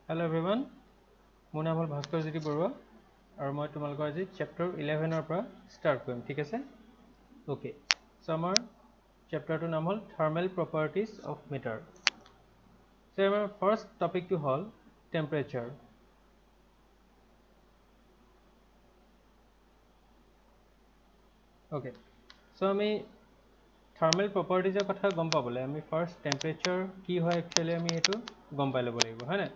Hello everyone, মোৰ নাম হ'ল ভাস্কৰ জ্যোতি বৰুৱা আৰু মই তোমালোকৰ আজি চেপ্টাৰ 11 পৰা ষ্টাৰ্ট কৰিম ঠিক আছে ওকে সো আমাৰ চেপ্টাৰটোৰ নাম হ'ল thermal properties of matter so আমাৰ ফাৰ্ষ্ট টপিকটো হ'ল টেম্পাৰেচাৰ ওকে সো আমি থাৰ্মেল প্ৰপাৰ্টিজৰ কথা গম পাবলৈ আমি ফাৰ্ষ্ট টেম্পাৰেচাৰ কি হয় একচুৱেলি আমি এইটো গম পাই ল'ব লাগিব হয় না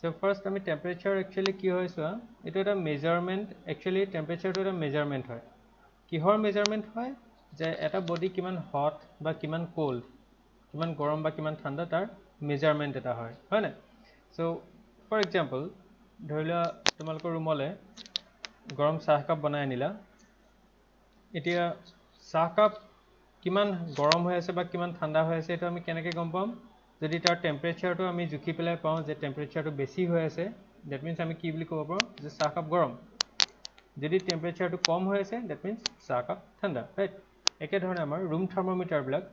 So first আমি temperature actually কি হয় সোয়া এটা এটা মেজারমেন্ট actually temperature টো এটা মেজারমেন্ট হয় কিহৰ মেজারমেন্ট হয় যে এটা বডি কিমান হট বা কিমান কোল্ড কিমান গৰম বা কিমান ঠাণ্ডা তাৰ মেজাৰমেন্ট এটা হয় হয় না সো ফৰ এক্সাম্পল ধৰিলা তোমালোকৰ ৰুমলে গৰম চাহ কাপ বনাই আনিলা এতিয়া চাহ কাপ কিমান গৰম হৈ আছে বা কিমান ঠাণ্ডা হৈ আছে এটা আমি কেনেকৈ গম পাম যদি তাৰ টেম্পাৰেচাৰটো আমি জুখি পেলাই পাওঁ যে টেম্পাৰেচাৰটো বেছি হৈ আছে দ্যাট মিন্স আমি কি বুলি ক'ব পাৰোঁ যে চাহকাপ গৰম যদি টেম্পাৰেচাৰটো কম হৈ আছে দ্যাট মিন্স চাহকাপ ঠাণ্ডা ৰাইট একেধৰণে আমাৰ ৰুম থাৰ্মোমিটাৰবিলাক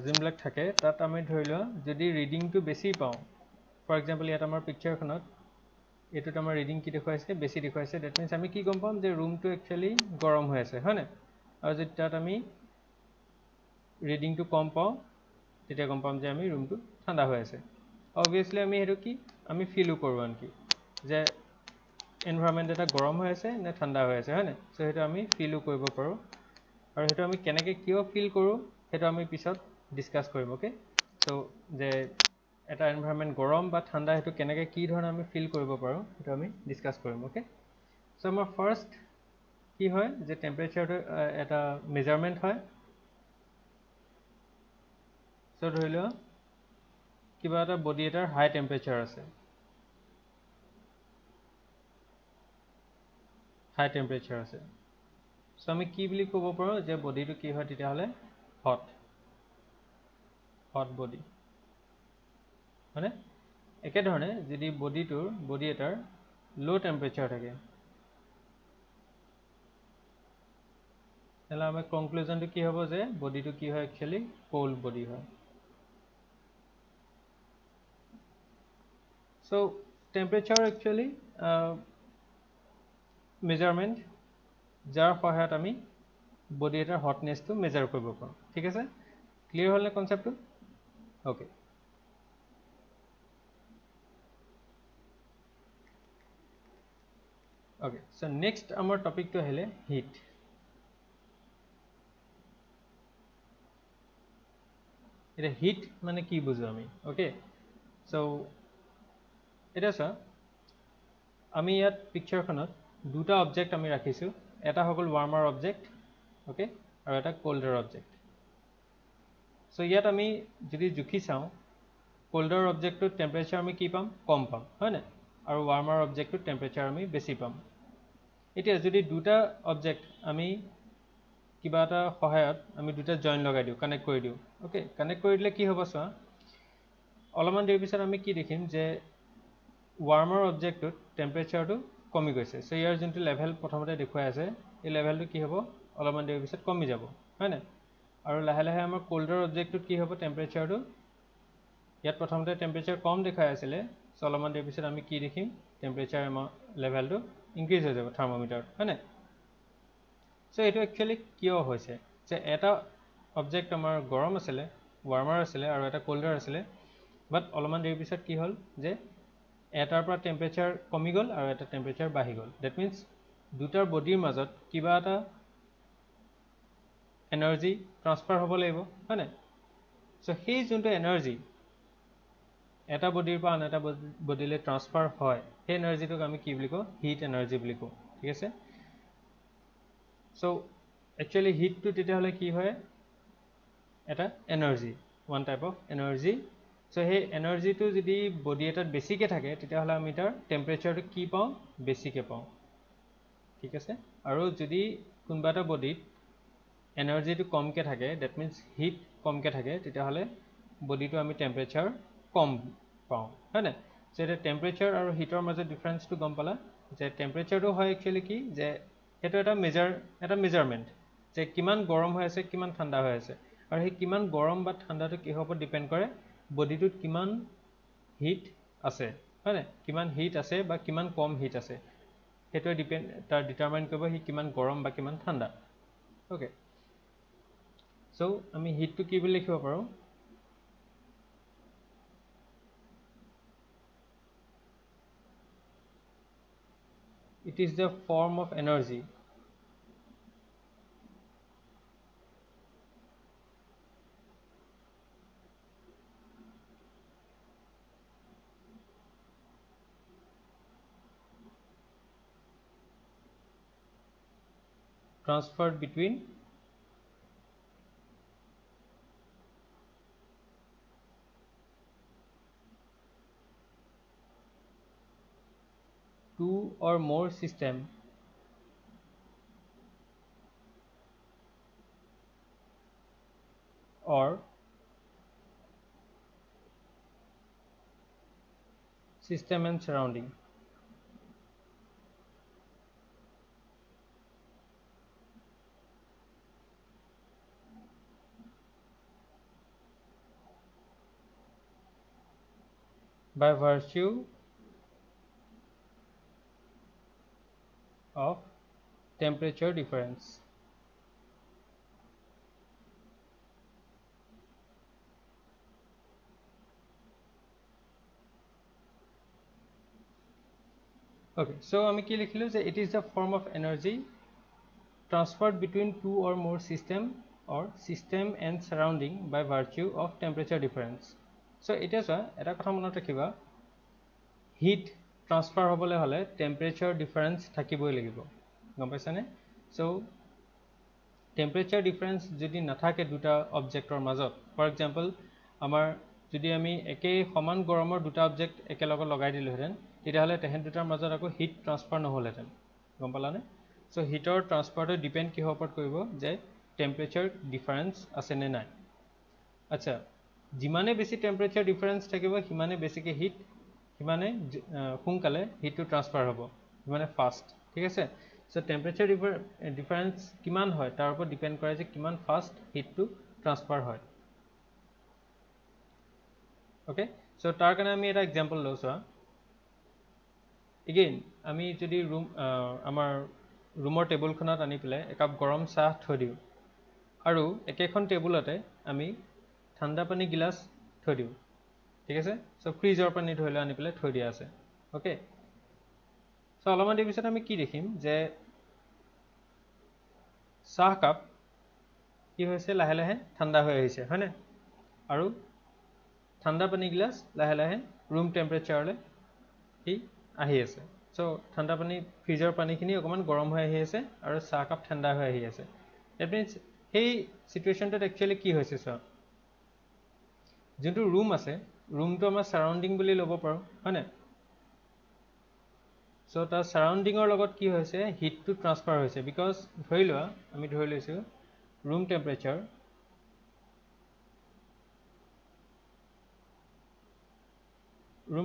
যোনবিলাক থাকে তাত আমি ধৰি লোৱা যদি ৰিডিংটো বেছি পাওঁ ফৰ এক্সাম্পল ইয়াত আমাৰ পিকচাৰখনত এইটোত আমাৰ ৰিডিং কি দেখুৱাইছে বেছি দেখুৱাইছে দ্যাট মিন্স আমি কি গম পাম যে ৰুমটো একচুৱেলি গৰম হৈ আছে হয় না আৰু যদি তাত আমি ৰিডিংটো কম পাওঁ তেতিয়া গম পাম যে আমি ৰুমটো ঠাণ্ডা হৈ আছে অবভিয়াছলি আমি হেতু কি আমি ফিলও কৰোঁ আনকি যে এনভায়ৰনমেন্ট এটা গৰম হৈ আছে নে ঠাণ্ডা হৈ আছে হয় না সো হেতু আমি ফিলও কৰিব পাৰোঁ আৰু হেতু আমি কেনেকৈ কিয় ফিল কৰোঁ হেতু আমি পিছত ডিসকাস কৰিম ওকে সো যে এটা এনভায়ৰনমেন্ট গৰম বা ঠাণ্ডা হেতু কেনেকৈ কি ধৰণে আমি ফিল কৰিব পাৰোঁ হেতু আমি ডিসকাস কৰিম ওকে সো আমাৰ ফাৰ্ষ্ট কি হয় যে টেম্পাৰেচাৰটো এটা মেজাৰমেন্ট হয় সো ধৰি লোৱা কিবা এটা বডি এটাৰ হাই টেম্পাৰেচাৰ আছে হাই টেম্পাৰেচাৰ আছে সো আমি কি বুলি ক'ব পাৰোঁ যে বডিটো কি হয় তেতিয়াহ'লে হট বডি মানে একেধৰণে যদি বডি এটাৰ লো টেম্পাৰেচাৰ থাকে তেতিয়াহ'লে আমাৰ কনক্লুজনটো কি হ'ব যে বডিটো কি হয় একচুৱেলি কোল্ড বডি হয় সো টেম্পাৰেচাৰ একচুৱেলি মেজাৰমেন্ট যাৰ সহায়ত আমি বডি এটাৰ হটনেছটো মেজাৰ কৰিব পাৰোঁ ঠিক আছে ক্লিয়াৰ হ'ল নে কনচেপ্টটো ওকে ওকে সো নেক্সট আমাৰ টপিকটো আহিলে হিট এটা হিট মানে কি বুঝো আমি ওকে সো এটা চা আমি ইয়াত পিকচাৰখনত দুটা অবজেক্ট আমি ৰাখিছোঁ এটা হ'ল ৱাৰ্মাৰ অবজেক্ট ওকে আৰু এটা কোল্ডাৰ অবজেক্ট সো ইয়াত আমি যদি জুখি চাওঁ কোল্ডাৰ অবজেক্টটোৰ টেম্পাৰেচাৰ আমি কি পাম কম পাম হয় না আৰু ৱাৰ্মাৰ অবজেক্টটোৰ টেম্পাৰেচাৰ আমি বেছি পাম এতিয়া যদি দুটা অবজেক্ট আমি কিবা এটা সহায়ত আমি দুটা জইন লগাই দিওঁ কানেক্ট কৰি দিওঁ ওকে কানেক্ট কৰি দিলে কি হ'ব চোৱা অলপমান দেৰি পিছত আমি কি দেখিম যে ৱাৰ্মাৰ অবজেক্টটোত টেম্পাৰেচাৰটো কমি গৈছে সো ইয়াৰ যোনটো লেভেল প্ৰথমতে দেখুৱাই আছে এই লেভেলটো কি হ'ব অলপমান দেৰি পিছত কমি যাব হয় না আৰু লাহে লাহে আমাৰ কোল্ডাৰ অবজেক্টটোত কি হ'ব টেম্পাৰেচাৰটো ইয়াত প্ৰথমতে টেম্পাৰেচাৰ কম দেখাই আছিলে সো অলপমান দেৰি পিছত আমি কি দেখিম টেম্পাৰেচাৰ লেভেলটো ইনক্ৰিজ হৈ যাব থাৰ্মোমিটাৰত হয় না সো এইটো একচুৱেলি কিয় হৈছে যে এটা অবজেক্ট আমাৰ গৰম আছিলে ৱাৰ্মাৰ আছিলে আৰু এটা কোল্ডাৰ আছিলে বাট অলপমান দেৰি পিছত কি হ'ল যে এটাৰ পৰা টেম্পাৰেচাৰ কমি গ'ল আৰু এটা টেম্পাৰেচাৰ বাঢ়ি গ'ল দ্যাট মিন্স দুটাৰ বডিৰ মাজত কিবা এটা এনাৰ্জি ট্ৰান্সফাৰ হ'ব লাগিব হয় না সো সেই যোনটো এনাৰ্জি এটা বডিৰ পৰা আন এটা বডিলৈ ট্ৰান্সফাৰ হয় সেই এনাৰ্জিটোক আমি কি বুলি কওঁ হিট এনাৰ্জি বুলি কওঁ ঠিক আছে সো একচুৱেলি হিটটো তেতিয়াহ'লে কি হয় এটা energy one type of energy so সেই এনাৰ্জিটো যদি বডি এটাত বেছিকৈ থাকে তেতিয়াহ'লে আমি তাৰ টেম্পাৰেচাৰটো কি পাওঁ বেছিকৈ পাওঁ ঠিক আছে আৰু যদি কোনোবা এটা বডিত এনাৰ্জিটো কমকৈ থাকে দ্যাট মিন্স হিট কমকৈ থাকে তেতিয়াহ'লে বডিটো আমি টেম্পাৰেচাৰ কম পাওঁ হয় না সো এতিয়া টেম্পাৰেচাৰ আৰু হিটৰ মাজত ডিফাৰেঞ্চটো গম পালা যে টেম্পাৰেচাৰটো হয় একচুৱেলি কি যে সেইটো এটা মেজাৰমেণ্ট যে কিমান গৰম হৈ আছে কিমান ঠাণ্ডা হৈ আছে আৰু সেই কিমান গৰম বা ঠাণ্ডাটো কিহৰ ওপৰত ডিপেণ্ড কৰে বডিটোত কিমান হিট আছে হয়নে কিমান হিট আছে বা কিমান কম হিট আছে সেইটোৱে তাৰ ডিটাৰমাইন কৰিব সি কিমান গৰম বা কিমান ঠাণ্ডা ওকে সো আমি হিটটো কি বুলি লিখিব পাৰোঁ it is the form of energy transferred between two or more system or system and surrounding by virtue of temperature difference okay so আমি কি লিখিলো যে it is the form of energy transferred between two or more system or system and surrounding by virtue of temperature difference so এতিয়া চোৱা এটা কথা মনত ৰাখিবা হিট ট্ৰান্সফাৰ হ'বলৈ হ'লে টেম্পাৰেচাৰ ডিফাৰেন্স থাকিবই লাগিব গম পাইছানে সো টেম্পাৰেচাৰ ডিফাৰেন্স যদি নাথাকে দুটা অবজেক্টৰ মাজত ফৰ এক্সাম্পল আমাৰ যদি আমি একে সমান গৰমৰ দুটা অবজেক্ট একেলগে লগাই দিলোহেঁতেন তেতিয়াহ'লে তেহেঁত দুটাৰ মাজত আকৌ হিট ট্ৰান্সফাৰ নহ'লহেঁতেন গম পালানে সো হিটৰ ট্ৰান্সফাৰটো ডিপেণ্ড কিহৰ ওপৰত কৰিব যে টেম্পাৰেচাৰ ডিফাৰেন্স আছে নে নাই আচ্ছা যিমানে বেছি টেম্পাৰেচাৰ ডিফাৰেন্স থাকিব সিমানে বেছিকৈ হিট সিমানে সোনকালে হিটটো ট্ৰান্সফাৰ হ'ব সিমানে ফাষ্ট ঠিক আছে সো টেম্পাৰেচাৰ ডিফাৰেন্স কিমান হয় তাৰ ওপৰত ডিপেণ্ড কৰে যে কিমান ফাষ্ট হিটটো ট্ৰান্সফাৰ হয় ওকে সো তাৰ কাৰণে আমি এটা এক্সাম্পল লওঁ চোৱা এগেইন আমি যদি আমাৰ ৰুমৰ টেবুলখনত আনি পেলাই একাপ গৰম চাহ থৈ দিওঁ আৰু একেখন টেবুলতে আমি ঠাণ্ডা পানী গিলাচ থৈ দিওঁ ঠিক আছে সো ফ্ৰিজৰ পানী ধৰি লৈ আনি পেলাই থৈ দিয়া আছে ওকে সো অলপমান দেৰি পিছত আমি কি দেখিম যে চাহকাপ কি হৈছে লাহে লাহে ঠাণ্ডা হৈ আহিছে হয়নে আৰু ঠাণ্ডা পানী গিলাচ লাহে লাহে ৰুম টেম্পাৰেচাৰলৈ কি আহি আছে সো ঠাণ্ডা পানী ফ্ৰিজৰ পানীখিনি অকণমান গৰম হৈ আহি আছে আৰু চাহকাপ ঠাণ্ডা হৈ আহি আছে ডেট মিনছ সেই চিটুৱেশ্যনটোত একচুৱেলি কি হৈছে চোৱা যোনটো ৰুম আছে ৰুমটো আমাৰ ছাৰাউণ্ডিং বুলি ল'ব পাৰোঁ হয়নে সো তাৰ ছাৰাউণ্ডিঙৰ লগত কি হৈছে হিটটো ট্ৰান্সফাৰ হৈছে বিকজ ধৰি লোৱা আমি ধৰি লৈছোঁ ৰুম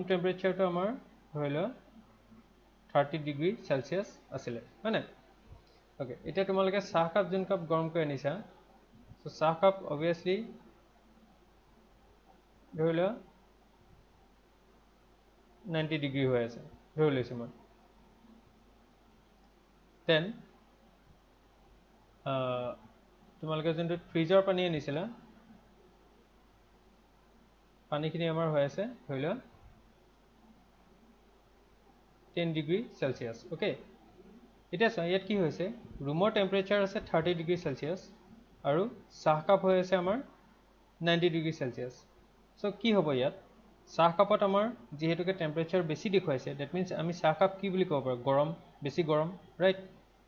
টেম্পাৰেচাৰটো আমাৰ ধৰি লোৱা 30 ডিগ্ৰী চেলচিয়াছ আছিলে হয়নে ওকে এতিয়া তোমালোকে চাহকাপ যোন কাপ গৰম কৰি আনিছা সো চাহকাপ অবভিয়াছলি ধৰি লোৱা 90 ডিগ্ৰী হৈ আছে ধৰি লৈছোঁ মই দেন তোমালোকে যোনটো ফ্ৰিজৰ পানী আনিছিলা পানীখিনি আমাৰ হৈ আছে ধৰি লোৱা 10 ডিগ্ৰী চেলচিয়াছ ওকে এতিয়া চোৱা ইয়াত কি হৈছে ৰুমৰ টেম্পাৰেচাৰ আছে 30 ডিগ্ৰী চেলচিয়াছ আৰু চাহকাপ হৈ আছে আমাৰ 90 ডিগ্ৰী চেলচিয়াছ সো কি হ'ব ইয়াত চাহকাপত আমাৰ যিহেতুকে টেম্পাৰেচাৰ বেছি দেখুৱাইছে ডেট মিনছ আমি চাহকাপ কি বুলি ক'ব পাৰোঁ গৰম বেছি গৰম ৰাইট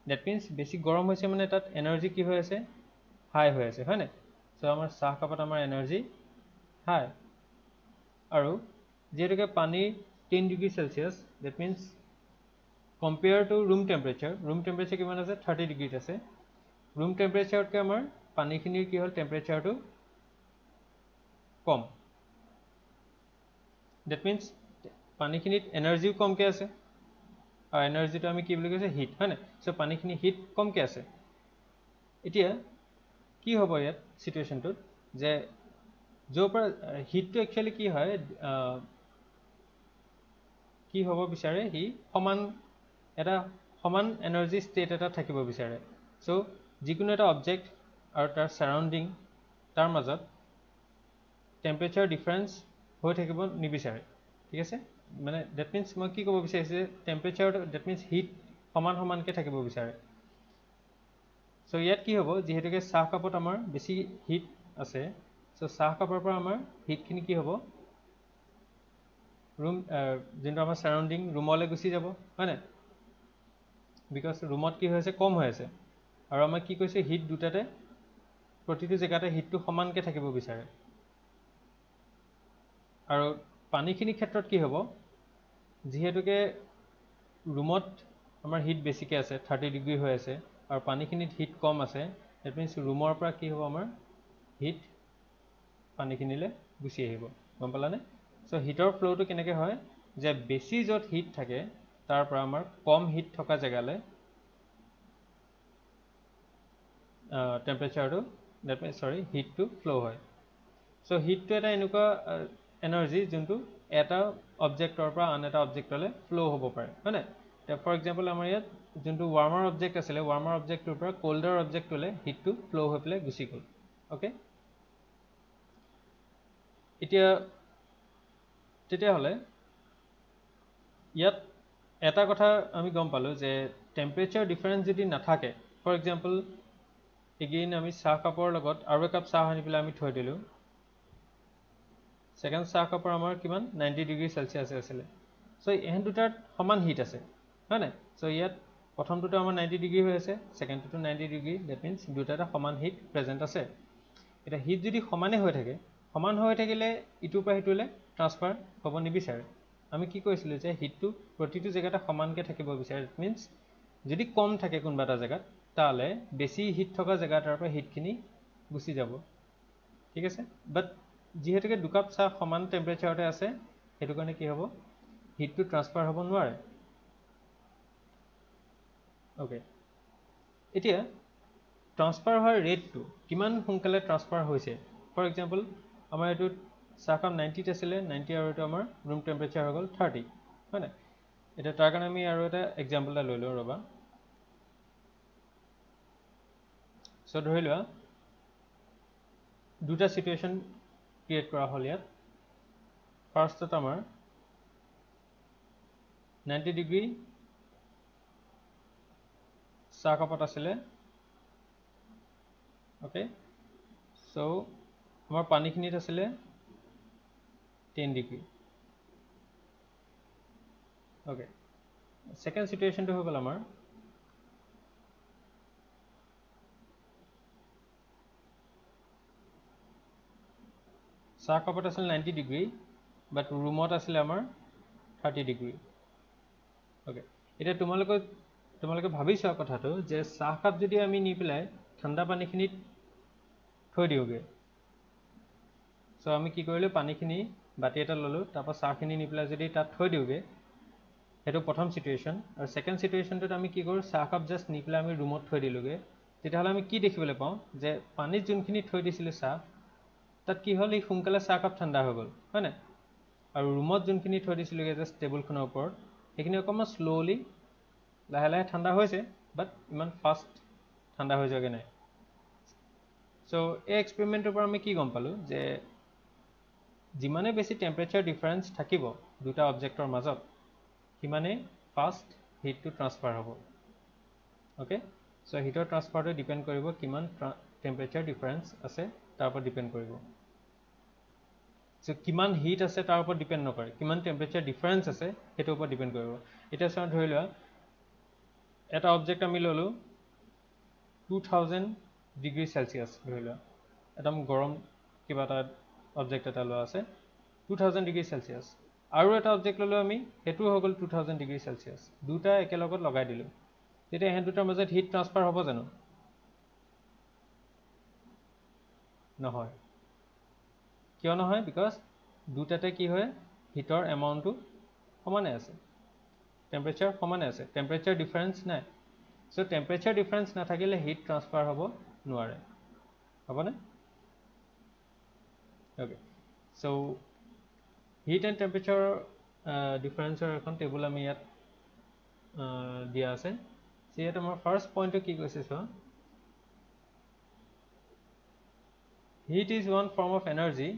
ডেট মিনছ বেছি গৰম হৈছে মানে তাত এনাৰ্জি কি হৈ আছে হাই হৈ আছে হয়নে সো আমাৰ চাহকাপত আমাৰ এনাৰ্জি হাই আৰু যিহেতুকে পানীৰ 10 degree Celsius that means compare to room temperature কিমান আছে 30 ডিগ্ৰীত আছে ৰুম টেম্পাৰেচাৰতকৈ আমাৰ পানীখিনিৰ কি হ'ল টেম্পাৰেচাৰটো কম ডেট মিনছ পানীখিনিত এনাৰ্জিও কমকৈ আছে আৰু এনাৰ্জিটো আমি কি বুলি কৈছোঁ হিট হয়নে সো পানীখিনি হিট কমকৈ আছে এতিয়া কি হ'ব ইয়াত চিটুৱেশ্যনটোত যে য'ৰ পৰা হিটটো একচুৱেলি কি হয় কি হ'ব বিচাৰে হি সমান এটা সমান এনাৰ্জি ষ্টেট এটা থাকিব বিচাৰে সো যিকোনো এটা অবজেক্ট আৰু তাৰ সাৰাউণ্ডিং তাৰ মাজত টেম্পাৰেচাৰ ডিফাৰেন্স হৈ থাকিব নিবিচাৰে ঠিক আছে মানে দ্যাট মিন্স মই কি ক'ব বিচাৰিছে টেম্পাৰেচাৰ দ্যাট মিন্স হিট সমান সমানকৈ থাকিব বিচাৰে সো ইয়াত কি হ'ব যেহেতুকে চাহ কাপত আমাৰ বেছি হিট আছে সো চাহ কাপৰ পৰা আমাৰ হিটখিনি কি হ'ব ৰুম যোনটো আমাৰ সাৰাউণ্ডিং ৰুমলৈ গুচি যাব হয় নাই বিকজ ৰুমত কি হৈছে কম হৈ আছে আৰু আমাৰ কি কৈছে হিট দুটাতে প্ৰতিটো জেগাতে হিটটো সমানকৈ থাকিব বিচাৰে আৰু পানীখিনিৰ ক্ষেত্ৰত কি হ'ব যেহেতুকে ৰুমত আমাৰ হিট বেছিকৈ আছে 30 ডিগ্ৰী হৈ আছে আৰু পানীখিনিত হিট কম আছে দ্যাট মিন্স ৰুমৰ পৰা কি হ'ব আমাৰ হিট পানীখিনিলৈ গুচি আহিব গম পালানে সো হিটৰ ফ্ল'টো কেনেকৈ হয় যে বেছি য'ত হিট থাকে তাৰ পৰা আমাৰ কম হিট থকা জেগালৈ টেম্পাৰেচাৰটো দ্যাট মিন্স হিটটো ফ্ল' হয় সো হিটটো এটা এনেকুৱা এনাৰ্জি যোনটো এটা অবজেক্টৰ পৰা আন এটা অবজেক্টলৈ ফ্ল' হ'ব পাৰে হয় নাই ফৰ এক্সাম্পল আমাৰ ইয়াত যোনটো ৱাৰ্মাৰ অবজেক্ট আছিলে ৱাৰ্মাৰ অবজেক্টটোৰ পৰা কোল্ডাৰ অবজেক্টলৈ হিটটো ফ্ল' হৈ পেলাই গুচি গ'ল অ'কে এতিয়া তেতিয়াহ'লে ইয়াত এটা কথা আমি গম পালোঁ যে টেম্পাৰেচাৰ ডিফাৰেন্স যদি নাথাকে ফৰ এক্সাম্পল এগেইন আমি চাহ কাপৰ লগত আৰু একাপ চাহ আনি পেলাই আমি থৈ দিলোঁ ছেকেণ্ড চাহ কাপৰ আমাৰ কিমান 90 ডিগ্ৰী চেলচিয়াছ আছিলে সো এহেন দুটাত সমান হিট আছে হয় নাই সো ইয়াত প্ৰথমটোতো আমাৰ 90 ডিগ্ৰী হৈ আছে ছেকেণ্ডটোতো 90 ডিগ্ৰী দ্যাট মিন্স দুটাতে সমান হিট প্ৰেজেণ্ট আছে এটা হিট যদি সমানে হৈ থাকে সমান হৈ থাকিলে ইটোৰ পৰা সিটোলৈ ট্ৰান্সফাৰ হ'ব নিবিচাৰে আমি কি কৈছিলোঁ যে হিটটো প্ৰতিটো জেগাতে সমানকৈ থাকিব বিচাৰে দ্যাট মিন্স যদি কম থাকে কোনোবা এটা জেগাত তাহলে বেছি হিট থকা জেগা তাৰ পৰা হিটখিনি গুচি যাব ঠিক আছে বাট যেহেতুকে দুকাপ চাহ সমান টেম্পাৰেচাৰতে আছে সেইটো কাৰণে কি হ'ব হিটটো ট্ৰান্সফাৰ হ'ব নোৱাৰে ওকে এতিয়া ট্ৰান্সফাৰ হোৱাৰ ৰেটটো কিমান সোনকালে ট্ৰান্সফাৰ হৈছে ফৰ এক্সাম্পল আমাৰ এইটো চাহকাপ 90 আছিলে 90 আৰু এইটো আমাৰ ৰুম টেম্পাৰেচাৰ হৈ গ'ল 30 হয় নাই এতিয়া তাৰ কাৰণে আমি আৰু এটা এক্সাম্পল এটা লৈ লওঁ ৰ'বা সো ধৰি লোৱা দুটা সিচুৱেশ্যন ক্ৰিয়েট কৰা হ'ল ইয়াত ফাৰ্ষ্টত আমাৰ 90 ডিগ্ৰী চাহ কাপত আছিলে ওকে সো আমাৰ পানীখিনিত আছিলে 10 ডিগ্ৰী ওকে সেকেন্ড সিচুৱেশ্যনটো হৈ গ'ল আমাৰ চাহ কাপত আছিল 90 ডিগ্ৰী বাট ৰুমত আছিলে আমাৰ 30 ডিগ্ৰী ওকে এতিয়া তোমালোকে ভাবি চোৱা কথাটো যে চাহ কাপ যদি আমি নি পেলাই ঠাণ্ডা পানীখিনিত থৈ দিওঁগে সো আমি কি কৰিলোঁ পানীখিনি বাতি এটা ল'লোঁ তাৰপৰা চাহখিনি নি পেলাই যদি তাত থৈ দিওঁগে সেইটো প্ৰথম সিচুৱেশ্যন আৰু সেকেন্ড সিচুৱেশ্যনটোত আমি কি কৰোঁ চাহ কাপ জাষ্ট নি পেলাই আমি ৰুমত থৈ দিলোঁগে তেতিয়াহ'লে আমি কি দেখিবলৈ পাওঁ যে পানীত যোনখিনি থৈ দিছিলোঁ চাহ তাত কি হ'ল এই সোনকালে চাহকাপ ঠাণ্ডা হৈ গ'ল হয় নাই আৰু ৰুমত যোনখিনি থৈ দিছিলোঁগৈ জাষ্ট টেবুলখনৰ ওপৰত সেইখিনি অকণমান শ্ল'লি লাহে লাহে ঠাণ্ডা হৈছে বাট ইমান ফাষ্ট ঠাণ্ডা হৈ যোৱাগৈ নাই সো এই এক্সপেৰিমেণ্টৰ পৰা আমি কি গম পালোঁ যে যিমানে বেছি টেম্পাৰেচাৰ ডিফাৰেন্স থাকিব দুটা অবজেক্টৰ মাজত সিমানেই ফাষ্ট হিটটো ট্ৰান্সফাৰ হ'ব ওকে সো হিটৰ ট্ৰান্সফাৰটো ডিপেণ্ড কৰিব কিমান টেম্পাৰেচাৰ ডিফাৰেন্স আছে তাৰ ওপৰত ডিপেণ্ড কৰিব সো কিমান হিট আছে তাৰ ওপৰত ডিপেণ্ড নকৰে কিমান টেম্পাৰেচাৰ ডিফাৰেন্স আছে সেইটোৰ ওপৰত ডিপেণ্ড কৰিব এতিয়া চাওঁ ধৰি লোৱা এটা অবজেক্ট আমি ল'লোঁ 2000 ডিগ্ৰী চেলচিয়াছ ধৰি লোৱা একদম গৰম কিবা এটা অবজেক্ট এটা লোৱা আছে 2000 ডিগ্ৰী চেলচিয়াছ আৰু এটা অবজেক্ট ল'লোঁ আমি সেইটো হৈ গ'ল 2000 ডিগ্ৰী চেলচিয়াছ দুটা একেলগত লগাই দিলোঁ তেতিয়া এহেন দুটাৰ মাজত হিট ট্ৰান্সফাৰ হ'ব জানো নহয় কিয় নহয় বিকজ দুটাতে কি হয় হিটৰ এমাউণ্টটো সমানে আছে টেম্পাৰেচাৰ সমানে আছে টেম্পাৰেচাৰ ডিফাৰেন্স নাই সো টেম্পাৰেচাৰ ডিফাৰেন্স নাথাকিলে হিট ট্ৰান্সফাৰ হ'ব নোৱাৰে হ'বনে okay so heat and temperature ডিফাৰেন্সৰ এখন টেবুল আমি ইয়াত দিয়া আছে সো ইয়াত আমাৰ ফাৰ্ষ্ট পইণ্টটো কি কৈছে চোৱা heat is one form of energy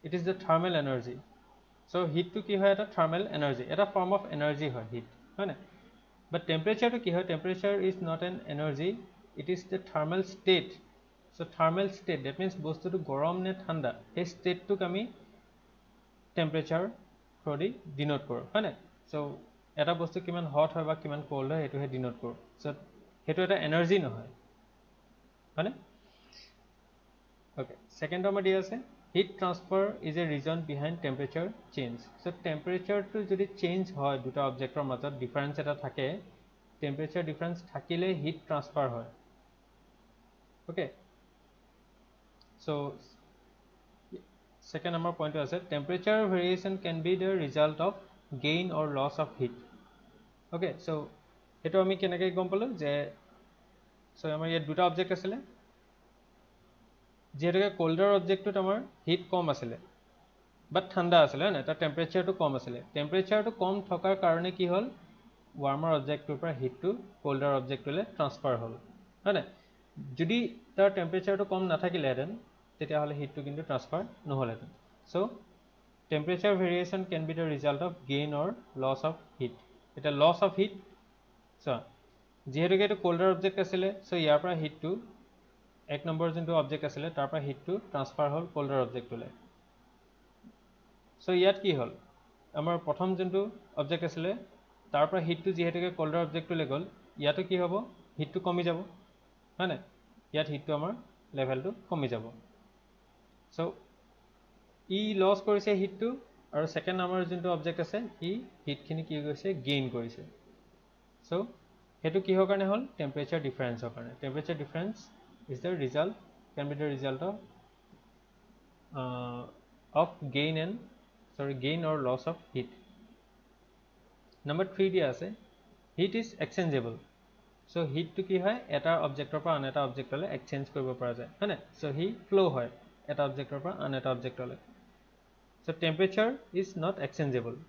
it is the thermal energy so heat to ki hoy eta thermal energy eta form of energy hoy heat hoy na but temperature to ki hoy temperature is not an energy it is the thermal state so thermal state that means bostu to gorom ne thanda ei state to kami temperature thodi denote koro hoy na so eta bostu kiman hot hoy ba kiman cold hoy etu he denote koro so hetu eta energy no hoy hoy na okay second number dia ase heat transfer is a reason behind temperature change so temperature to jodi change hoy duta object or major difference eta thake temperature difference thakile heat transfer hoy okay so second number point ase temperature variation can be the result of gain or loss of heat okay so eto ami kenake gom palo je so amar ye duta object asile যেহেতুকে colder অবজেক্টত আমাৰ heat কম আছিলে বাট ঠাণ্ডা আছিলে না তাৰ টেম্পাৰেচাৰটো কম আছিলে টেম্পাৰেচাৰটো কম থকাৰ কাৰণে কি হ'ল ৱাৰ্মাৰ অবজেক্টৰ পৰা হিটটো কোল্ডাৰ অবজেক্টলৈ ট্ৰান্সফাৰ হ'ল হয় না যদি তাৰ টেম্পাৰেচাৰটো কম নাথাকিলেহেঁতেন তেতিয়াহ'লে হিটটো কিন্তু ট্ৰান্সফাৰ নহ'লহেঁতেন so' temperature variation can be the result of gain or loss of heat এতিয়া লছ অফ হিট চোৱা যিহেতুকে এইটো কোল্ডাৰ অবজেক্ট আছিলে চ' ইয়াৰ পৰা হিটটো এক নম্বৰ যোনটো অবজেক্ট আছিলে তাৰ পৰা হিটটো ট্ৰান্সফাৰ হ'ল কোল্ডাৰ অবজেক্টলৈ চ' ইয়াত কি হ'ল আমাৰ প্ৰথম যোনটো অবজেক্ট আছিলে তাৰ পৰা হিটটো যিহেতুকে কোল্ডাৰ অবজেক্টলৈ গ'ল ইয়াতো কি হ'ব হিটটো কমি যাব হয় না ইয়াত হিটটো আমাৰ লেভেলটো কমি যাব চ' ই লছ কৰিছে হিটটো আৰু ছেকেণ্ড আমাৰ যোনটো অবজেক্ট আছে ই হিটখিনি কি কৰিছে গেইন কৰিছে চ' সেইটো কিহৰ কাৰণে হ'ল টেম্পাৰেচাৰ ডিফাৰেঞ্চৰ কাৰণে temperature difference is the result can be the result of gain or loss of heat number 3 dia ase heat is exchangeable so heat to ki hoy eta objector pa an eta object le exchange koribo para jay hai na so he flow hoy eta objector pa an eta object le so temperature is not exchangeable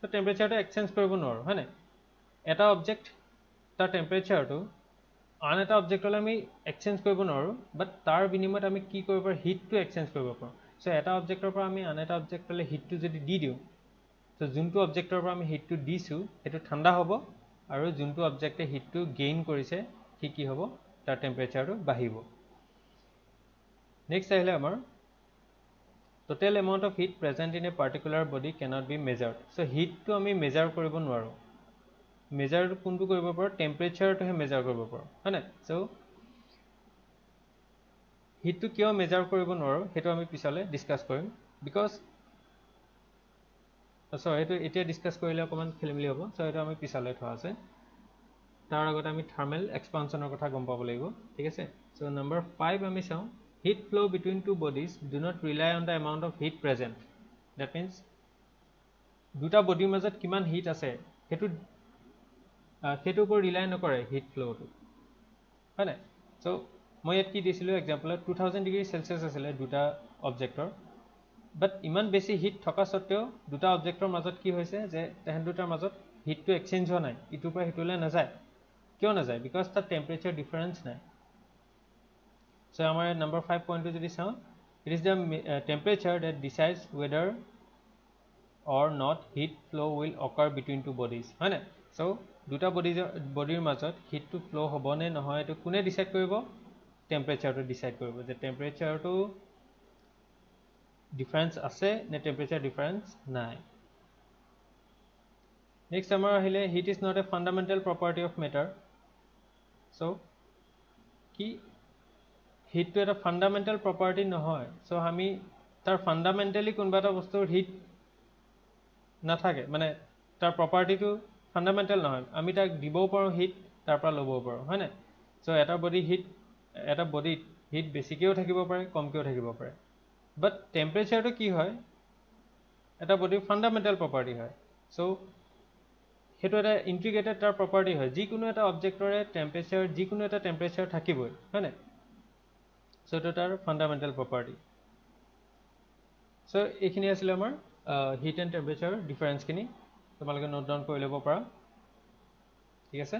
so temperature to exchange koribo nor hai na eta object ta temperature to আন এটা অবজেক্টলৈ আমি exchange কৰিব নোৱাৰোঁ বাট তাৰ বিনিময়ত আমি কি কৰিব পাৰোঁ হিটটো এক্সচেঞ্জ কৰিব পাৰোঁ চ' এটা অবজেক্টৰ পৰা আমি আন এটা অবজেক্টলৈ হিটটো যদি দি দিওঁ চ' যোনটো অবজেক্টৰ পৰা আমি হিটটো দিছোঁ সেইটো ঠাণ্ডা হ'ব আৰু যোনটো অবজেক্টে হিটটো গেইন কৰিছে সি কি হ'ব তাৰ টেম্পাৰেচাৰটো বাঢ়িব নেক্সট আহিলে আমাৰ total amount of heat present in a particular body cannot be measured so' হিটটো আমি মেজাৰ কৰিব নোৱাৰোঁ মেজাৰ কোনটো কৰিব পাৰোঁ টেম্পাৰেচাৰটোহে মেজাৰ কৰিব পাৰোঁ হয় না চ' হিটটো কিয় মেজাৰ কৰিব নোৱাৰোঁ সেইটো আমি পিছলৈ ডিছকাছ কৰিম বিকজ সেইটো এতিয়া ডিছকাছ কৰিলে অকণমান খেলিমেলি হ'ব চ' সেইটো আমি পিছলৈ থোৱা আছে তাৰ আগতে আমি থাৰ্মেল এক্সপানশ্যনৰ কথা গম পাব লাগিব ঠিক আছে চ' নম্বৰ 5 আমি চাওঁ heat flow' between two bodies do not rely on the amount of heat present that means দুটা বডিৰ মাজত কিমান হিট আছে সেইটো ওপৰত ৰিলাই নকৰে হিট ফ্ল'টো হয় নাই চ' মই ইয়াত কি দিছিলোঁ এক্সাম্পলত 2000 ডিগ্ৰী চেলচিয়াছ আছিলে দুটা অবজেক্টৰ বাট ইমান বেছি হিট থকা স্বত্তেও দুটা অবজেক্টৰ মাজত কি হৈছে যে তেহেঁত দুটাৰ মাজত হিটটো এক্সচেঞ্জ হোৱা নাই ইটোৰ পৰা সিটোলৈ নাযায় কিয় নাযায় বিকজ তাৰ টেম্পাৰেচাৰ ডিফাৰেঞ্চ নাই চ' আমাৰ নম্বৰ 5 পইণ্টটো যদি চাওঁ it is the temperature that decides whether or not heat flow' will occur between two bodies হয় নাই চ' দুটা বডিৰ মাজত হিটটো ফ্ল' হ'ব নে নহয় এইটো কোনে ডিচাইড কৰিব টেম্পাৰেচাৰটো ডিচাইড কৰিব যে টেম্পাৰেচাৰটো ডিফাৰেঞ্চ আছে নে টেম্পাৰেচাৰ ডিফাৰেঞ্চ নাই নেক্সট আমাৰ আহিলে heat is not a fundamental property of matter চ' কি হিটটো এটা ফাণ্ডামেণ্টেল প্ৰপাৰ্টি নহয় চ' আমি তাৰ ফাণ্ডামেণ্টেলি কোনোবা এটা বস্তুৰ হিট নাথাকে মানে তাৰ প্ৰপাৰ্টিটো ফাণ্ডামেণ্টেল নহয় আমি তাক দিবও পাৰোঁ হিট তাৰ পৰা ল'বও পাৰোঁ হয় নাই চ' এটা বডিত হিট বেছিকৈও থাকিব পাৰে কমকৈও থাকিব পাৰে বাট টেম্পাৰেচাৰটো কি হয় এটা বডিৰ ফাণ্ডামেণ্টেল প্ৰপাৰ্টি হয় চ' সেইটো এটা ইণ্টিগ্ৰেটেড তাৰ প্ৰপাৰ্টি হয় যিকোনো এটা অবজেক্টৰে যিকোনো এটা টেম্পাৰেচাৰ থাকিবই হয় নাই চ' এইটো তাৰ ফাণ্ডামেণ্টেল প্ৰপাৰ্টি চ' এইখিনি আছিলে আমাৰ হিট এণ্ড টেম্পাৰেচাৰ ডিফাৰেঞ্চখিনি তোমালোকে নোট ডাউন কৰি ল'ব পাৰা ঠিক আছে